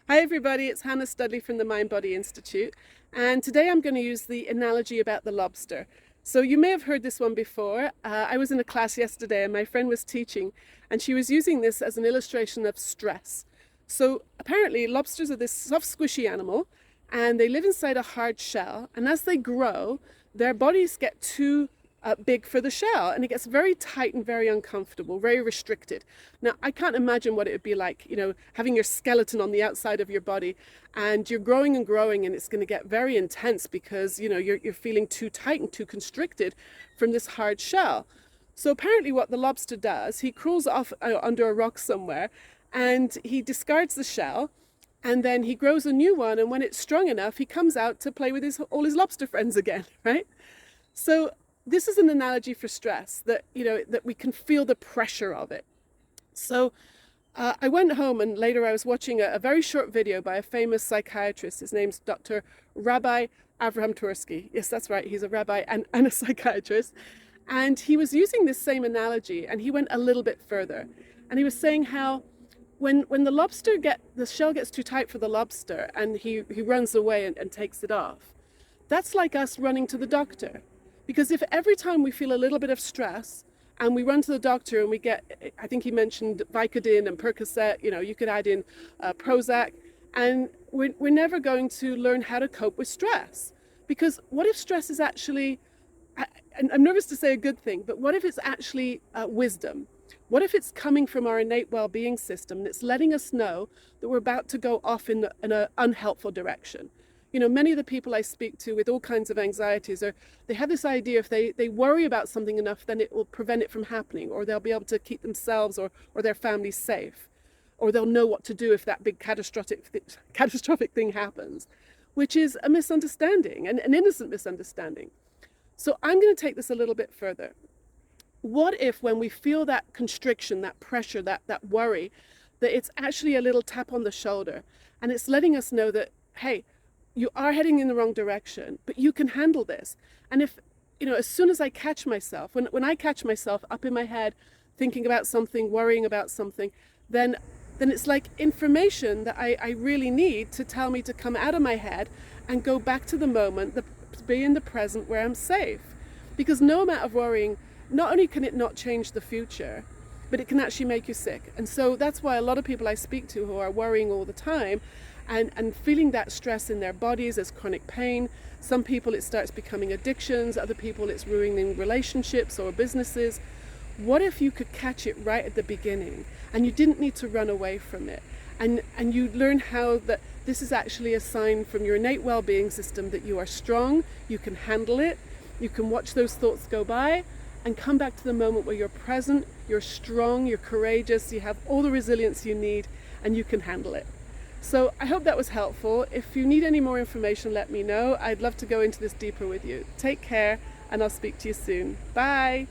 Hi everybody, it's Hannah Studley from the Mind Body Institute, and today I'm going to use the analogy about the lobster. So you may have heard this one before. I was in a class yesterday and my friend was teaching and she was using this as an illustration of stress. So apparently lobsters are this soft squishy animal and they live inside a hard shell, and as they grow their bodies get too big for the shell and it gets very tight and very uncomfortable, very restricted. Now, I can't imagine what it would be like, having your skeleton on the outside of your body and you're growing and growing and it's going to get very intense because, you're feeling too tight and too constricted from this hard shell. So apparently what the lobster does, he crawls off under a rock somewhere and he discards the shell and then he grows a new one, and when it's strong enough, he comes out to play with all his lobster friends again, right? So this is an analogy for stress, that that we can feel the pressure of it. So I went home and later I was watching a very short video by a famous psychiatrist. His name's Dr. Rabbi Avraham Tursky. Yes, that's right. He's a rabbi and a psychiatrist. And he was using this same analogy and he went a little bit further. And he was saying how when the shell gets too tight for the lobster and he runs away and takes it off, that's like us running to the doctor. Because if every time we feel a little bit of stress and we run to the doctor and we get, I think he mentioned Vicodin and Percocet, you could add in Prozac, and we're never going to learn how to cope with stress. Because what if stress is actually, and I'm nervous to say a good thing, but what if it's actually wisdom? What if it's coming from our innate well-being system and it's letting us know that we're about to go off in an unhelpful direction? Many of the people I speak to with all kinds of anxieties they have this idea if they worry about something enough, then it will prevent it from happening, or they'll be able to keep themselves or their families safe, or they'll know what to do if that big catastrophic thing happens, which is a misunderstanding, an innocent misunderstanding. So I'm going to take this a little bit further. What if when we feel that constriction, that pressure, that worry, that it's actually a little tap on the shoulder and it's letting us know that, hey, you are heading in the wrong direction, but you can handle this. And if, as soon as I catch myself, when I catch myself up in my head, thinking about something, worrying about something, then it's like information that I really need to tell me to come out of my head and go back to the moment, to be in the present where I'm safe. Because no amount of worrying, not only can it not change the future, but it can actually make you sick. And so that's why a lot of people I speak to who are worrying all the time and feeling that stress in their bodies as chronic pain. Some people it starts becoming addictions, other people it's ruining relationships or businesses. What if you could catch it right at the beginning and you didn't need to run away from it, and you learn how that this is actually a sign from your innate well-being system that you are strong, you can handle it, you can watch those thoughts go by and come back to the moment where you're present, you're strong, you're courageous, you have all the resilience you need, and you can handle it. So I hope that was helpful. If you need any more information, let me know. I'd love to go into this deeper with you. Take care, and I'll speak to you soon. Bye.